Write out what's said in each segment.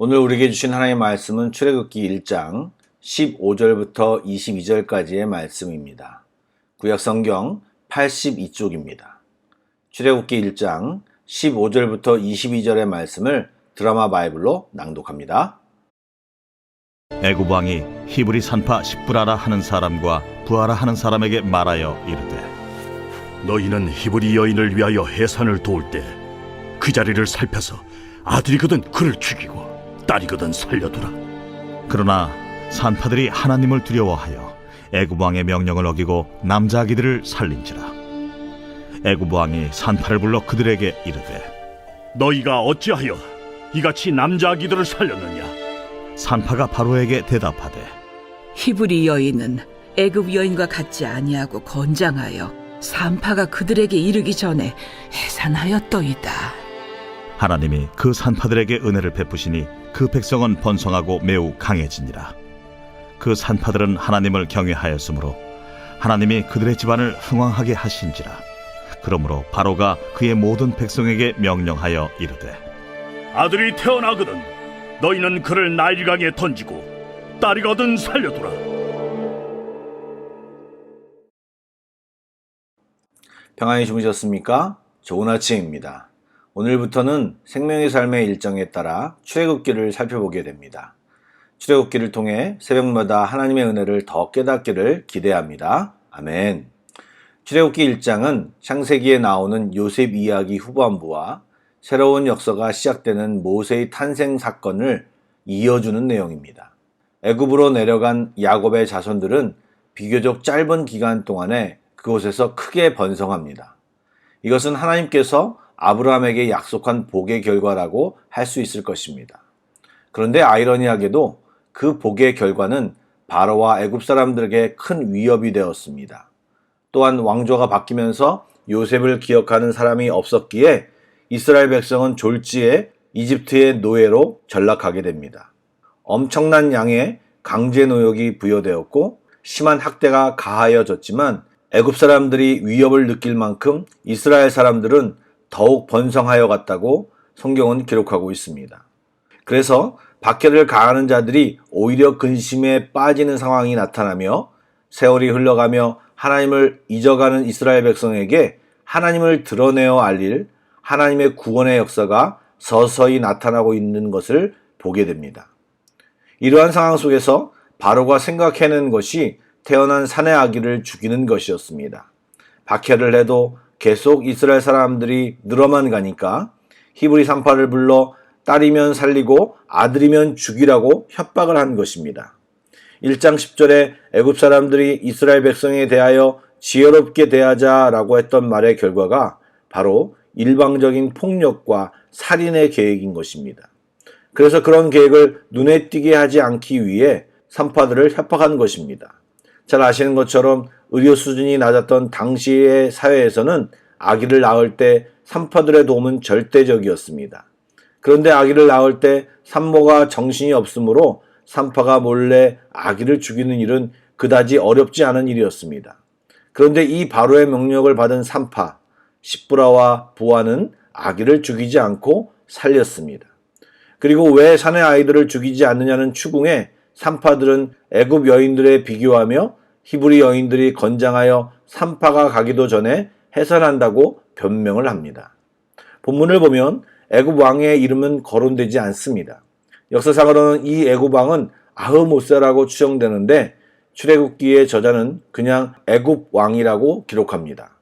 오늘 우리에게 주신 하나님의 말씀은 출애굽기 1장 15절부터 22절까지의 말씀입니다. 구약성경 82쪽입니다. 출애굽기 1장 15절부터 22절의 말씀을 드라마 바이블로 낭독합니다. 애굽 왕이 히브리 산파 십브라라 하는 사람과 부하라 하는 사람에게 말하여 이르되, 너희는 히브리 여인을 위하여 해산을 도울 때 그 자리를 살펴서 아들이거든 그를 죽이고 딸이거든 살려두라. 그러나 산파들이 하나님을 두려워하여 애굽 왕의 명령을 어기고 남자 아기들을 살린지라. 애굽 왕이 산파를 불러 그들에게 이르되, 너희가 어찌하여 이같이 남자 아기들을 살렸느냐? 산파가 바로에게 대답하되, 히브리 여인은 애굽 여인과 같지 아니하고 건장하여 산파가 그들에게 이르기 전에 해산하였더이다. 하나님이 그 산파들에게 은혜를 베푸시니 그 백성은 번성하고 매우 강해지니라. 그 산파들은 하나님을 경외하였으므로 하나님이 그들의 집안을 흥왕하게 하신지라. 그러므로 바로가 그의 모든 백성에게 명령하여 이르되, 아들이 태어나거든 너희는 그를 나일강에 던지고 딸이거든 살려두라. 평안히 주무셨습니까? 좋은 아침입니다. 오늘부터는 생명의 삶의 일정에 따라 출애굽기를 살펴보게 됩니다. 출애굽기를 통해 새벽마다 하나님의 은혜를 더 깨닫기를 기대합니다. 아멘. 출애굽기 1장은 창세기에 나오는 요셉 이야기 후반부와 새로운 역사가 시작되는 모세의 탄생 사건을 이어주는 내용입니다. 애굽으로 내려간 야곱의 자손들은 비교적 짧은 기간 동안에 그곳에서 크게 번성합니다. 이것은 하나님께서 아브라함에게 약속한 복의 결과라고 할 수 있을 것입니다. 그런데 아이러니하게도 그 복의 결과는 바로와 애굽 사람들에게 큰 위협이 되었습니다. 또한 왕조가 바뀌면서 요셉을 기억하는 사람이 없었기에 이스라엘 백성은 졸지에 이집트의 노예로 전락하게 됩니다. 엄청난 양의 강제 노역이 부여되었고 심한 학대가 가하여졌지만 애굽 사람들이 위협을 느낄 만큼 이스라엘 사람들은 더욱 번성하여 갔다고 성경은 기록하고 있습니다. 그래서 박해를 가하는 자들이 오히려 근심에 빠지는 상황이 나타나며 세월이 흘러가며 하나님을 잊어가는 이스라엘 백성에게 하나님을 드러내어 알릴 하나님의 구원의 역사가 서서히 나타나고 있는 것을 보게 됩니다. 이러한 상황 속에서 바로가 생각해낸 것이 태어난 사내 아기를 죽이는 것이었습니다. 박해를 해도 계속 이스라엘 사람들이 늘어만 가니까 히브리 산파를 불러 딸이면 살리고 아들이면 죽이라고 협박을 한 것입니다. 1장 10절에 애굽 사람들이 이스라엘 백성에 대하여 지혜롭게 대하자라고 했던 말의 결과가 바로 일방적인 폭력과 살인의 계획인 것입니다. 그래서 그런 계획을 눈에 띄게 하지 않기 위해 산파들을 협박한 것입니다. 잘 아시는 것처럼 의료 수준이 낮았던 당시의 사회에서는 아기를 낳을 때 산파들의 도움은 절대적이었습니다. 그런데 아기를 낳을 때 산모가 정신이 없으므로 산파가 몰래 아기를 죽이는 일은 그다지 어렵지 않은 일이었습니다. 그런데 이 바로의 명령을 받은 산파, 십브라와 부하는 아기를 죽이지 않고 살렸습니다. 그리고 왜 사내 아이들을 죽이지 않느냐는 추궁에 산파들은 애굽 여인들에 비교하며 히브리 여인들이 건장하여 산파가 가기도 전에 해산한다고 변명을 합니다. 본문을 보면 애굽 왕의 이름은 거론되지 않습니다. 역사상으로는 이 애굽 왕은 아흐모세라고 추정되는데 출애굽기의 저자는 그냥 애굽 왕이라고 기록합니다.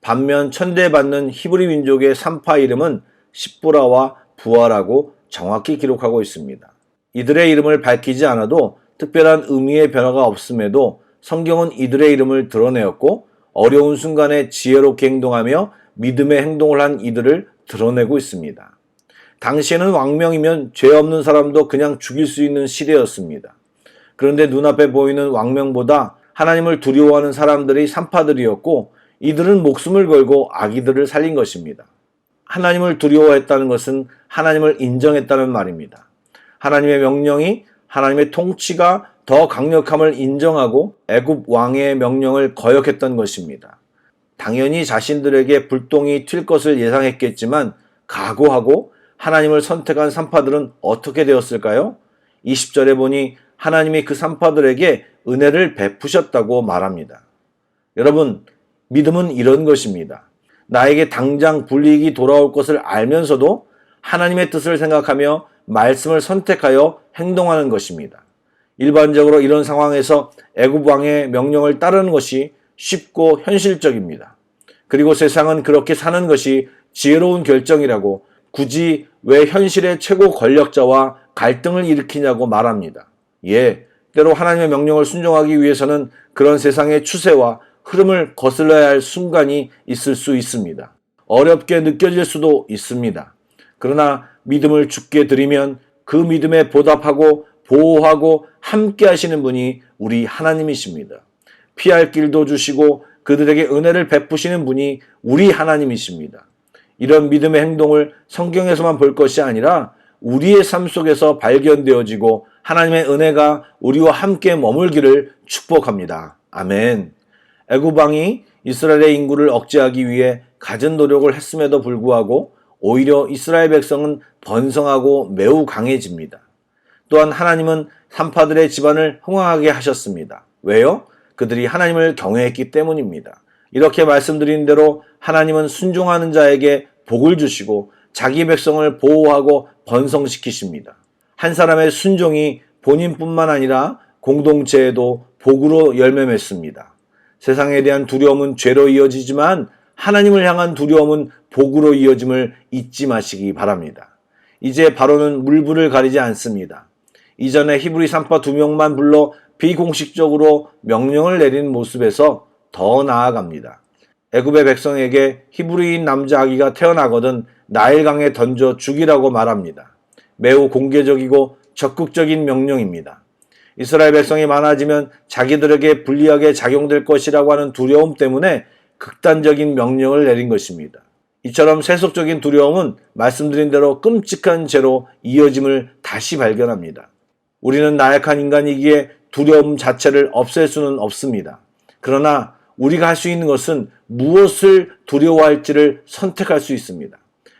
반면 천대받는 히브리 민족의 산파 이름은 십브라와 부하라고 정확히 기록하고 있습니다. 이들의 이름을 밝히지 않아도 특별한 의미의 변화가 없음에도 성경은 이들의 이름을 드러내었고 어려운 순간에 지혜롭게 행동하며 믿음의 행동을 한 이들을 드러내고 있습니다. 당시에는 왕명이면 죄 없는 사람도 그냥 죽일 수 있는 시대였습니다. 그런데 눈앞에 보이는 왕명보다 하나님을 두려워하는 사람들이 산파들이었고 이들은 목숨을 걸고 아기들을 살린 것입니다. 하나님을 두려워했다는 것은 하나님을 인정했다는 말입니다. 하나님의 명령이 하나님의 통치가 더 강력함을 인정하고 애굽 왕의 명령을 거역했던 것입니다. 당연히 자신들에게 불똥이 튈 것을 예상했겠지만 각오하고 하나님을 선택한 산파들은 어떻게 되었을까요? 20절에 보니 하나님이 그 산파들에게 은혜를 베푸셨다고 말합니다. 여러분, 믿음은 이런 것입니다. 나에게 당장 불이익이 돌아올 것을 알면서도 하나님의 뜻을 생각하며 말씀을 선택하여 행동하는 것입니다. 일반적으로 이런 상황에서 애굽 왕의 명령을 따르는 것이 쉽고 현실적입니다. 그리고 세상은 그렇게 사는 것이 지혜로운 결정이라고 굳이 왜 현실의 최고 권력자와 갈등을 일으키냐고 말합니다. 때로 하나님의 명령을 순종하기 위해서는 그런 세상의 추세와 흐름을 거슬러야 할 순간이 있을 수 있습니다. 어렵게 느껴질 수도 있습니다. 그러나 믿음을 주께 드리면 그 믿음에 보답하고 보호하고 함께 하시는 분이 우리 하나님이십니다. 피할 길도 주시고 그들에게 은혜를 베푸시는 분이 우리 하나님이십니다. 이런 믿음의 행동을 성경에서만 볼 것이 아니라 우리의 삶 속에서 발견되어지고 하나님의 은혜가 우리와 함께 머물기를 축복합니다. 아멘. 애굽 왕이 이스라엘의 인구를 억제하기 위해 갖은 노력을 했음에도 불구하고 오히려 이스라엘 백성은 번성하고 매우 강해집니다. 또한 하나님은 산파들의 집안을 흥왕하게 하셨습니다. 왜요? 그들이 하나님을 경외했기 때문입니다. 이렇게 말씀드린 대로 하나님은 순종하는 자에게 복을 주시고 자기 백성을 보호하고 번성시키십니다. 한 사람의 순종이 본인뿐만 아니라 공동체에도 복으로 열매 맺습니다. 세상에 대한 두려움은 죄로 이어지지만 하나님을 향한 두려움은 복으로 이어짐을 잊지 마시기 바랍니다. 이제 바로는 물불을 가리지 않습니다. 이전에 히브리 산파 2명만 불러 비공식적으로 명령을 내린 모습에서 더 나아갑니다. 애굽의 백성에게 히브리인 남자 아기가 태어나거든 나일강에 던져 죽이라고 말합니다. 매우 공개적이고 적극적인 명령입니다. 이스라엘 백성이 많아지면 자기들에게 불리하게 작용될 것이라고 하는 두려움 때문에 극단적인 명령을 내린 것입니다. 이처럼 세속적인 두려움은 말씀드린 대로 끔찍한 죄로 이어짐을 다시 발견합니다. 우리는 나약한 인간이기에 두려움 자체를 없앨 수는 없습니다. 그러나 우리가 할 수 있는 것은 무엇을 두려워할지를 선택할 수 있습니다.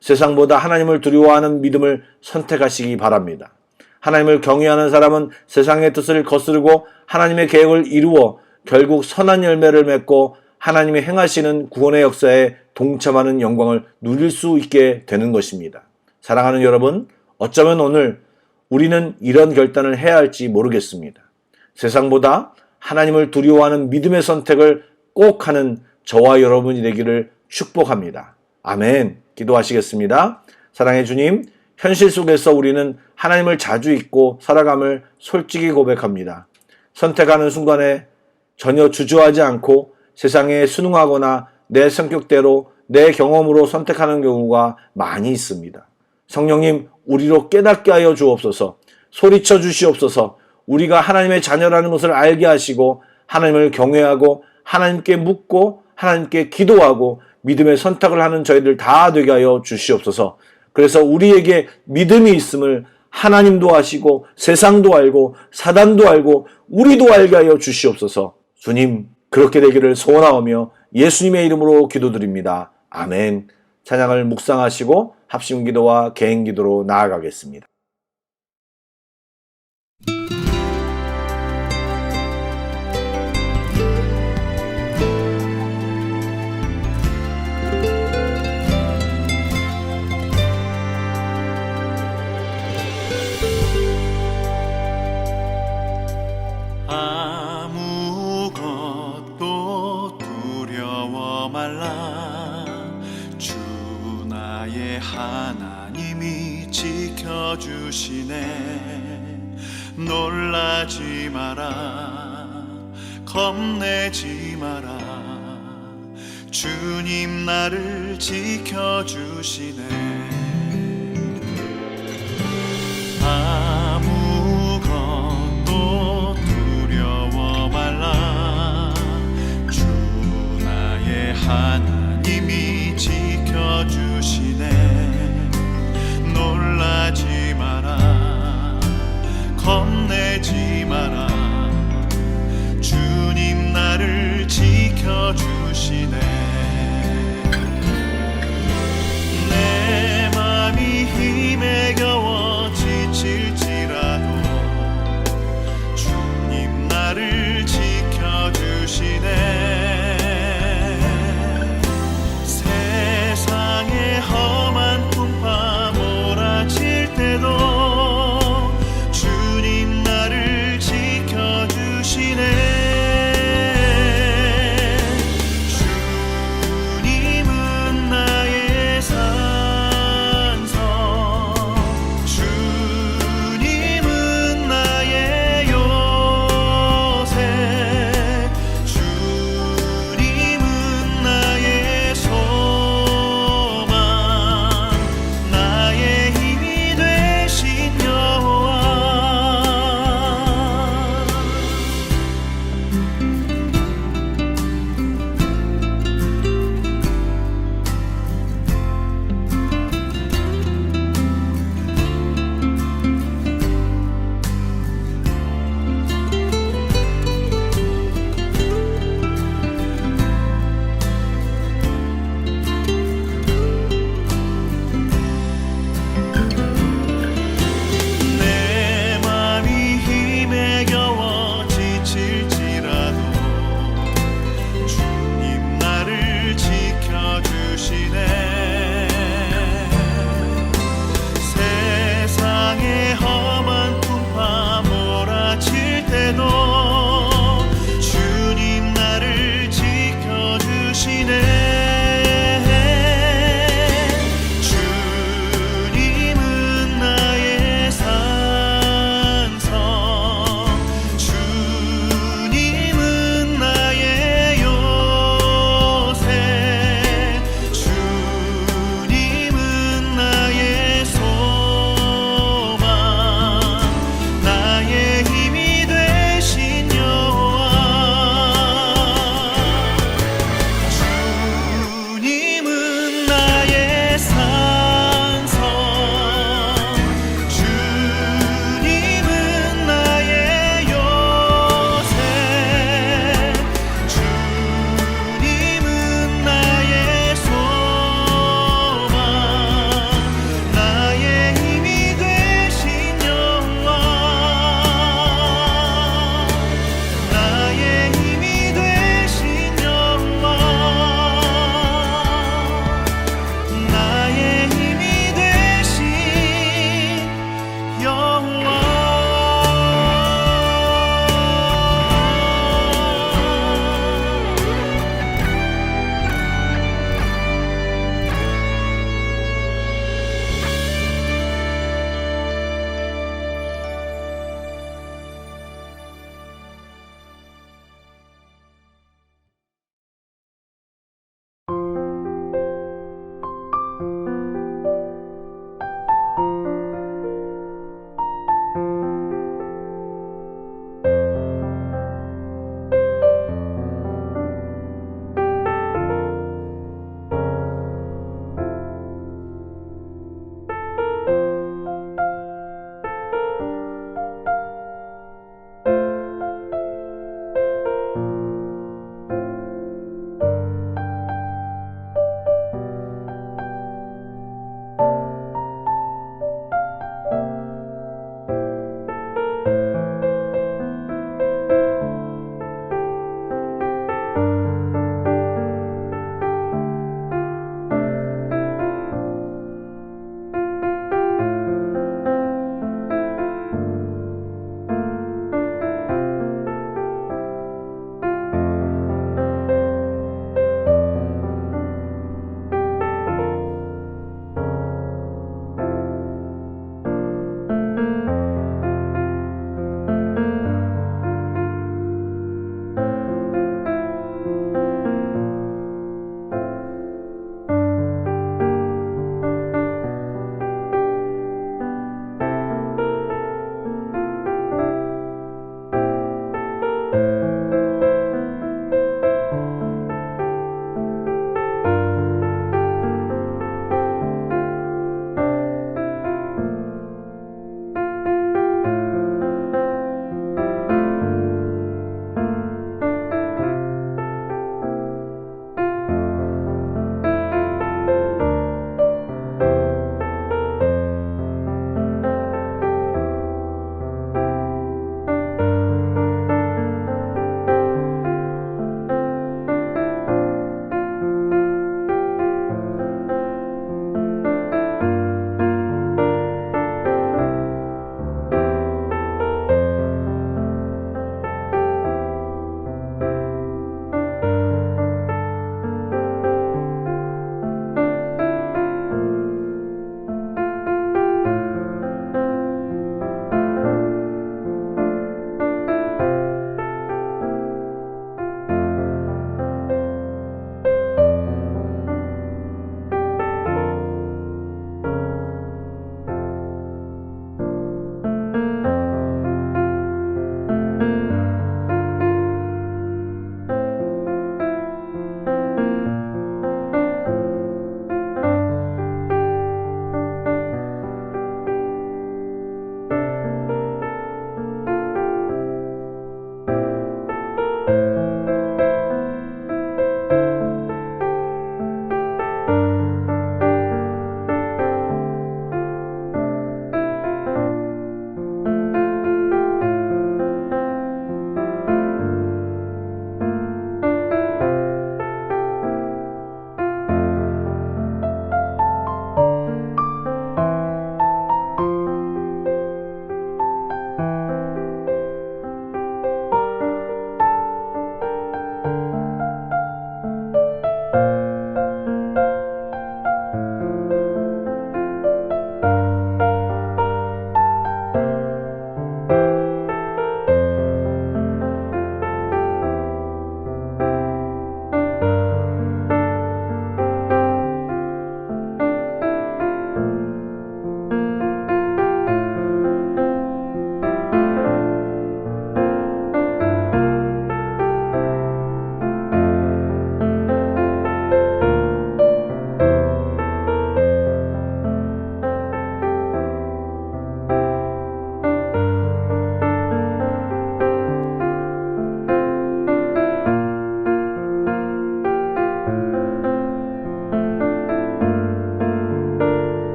세상보다 하나님을 두려워하는 믿음을 선택하시기 바랍니다. 하나님을 경외하는 사람은 세상의 뜻을 거스르고 하나님의 계획을 이루어 결국 선한 열매를 맺고 하나님이 행하시는 구원의 역사에 동참하는 영광을 누릴 수 있게 되는 것입니다. 사랑하는 여러분, 어쩌면 오늘 우리는 이런 결단을 해야 할지 모르겠습니다. 세상보다 하나님을 두려워하는 믿음의 선택을 꼭 하는 저와 여러분이 되기를 축복합니다. 아멘. 기도하시겠습니다. 사랑의 주님, 현실 속에서 우리는 하나님을 자주 잊고 살아감을 솔직히 고백합니다. 선택하는 순간에 전혀 주저하지 않고 세상에 순응하거나 내 성격대로 내 경험으로 선택하는 경우가 많이 있습니다. 성령님, 우리로 깨닫게 하여 주옵소서. 소리쳐 주시옵소서. 우리가 하나님의 자녀라는 것을 알게 하시고 하나님을 경외하고 하나님께 묻고 하나님께 기도하고 믿음의 선택을 하는 저희들 다 되게 하여 주시옵소서. 그래서 우리에게 믿음이 있음을 하나님도 아시고 세상도 알고 사단도 알고 우리도 알게 하여 주시옵소서. 주님, 그렇게 되기를 소원하오며 예수님의 이름으로 기도드립니다. 아멘. 찬양을 묵상하시고 합심기도와 개인기도로 나아가겠습니다. 아무것도 두려워 말라. 주 나의 하나님이 지켜주시네. 놀라지 마라, 겁내지 마라. 주님 나를 지켜주시네.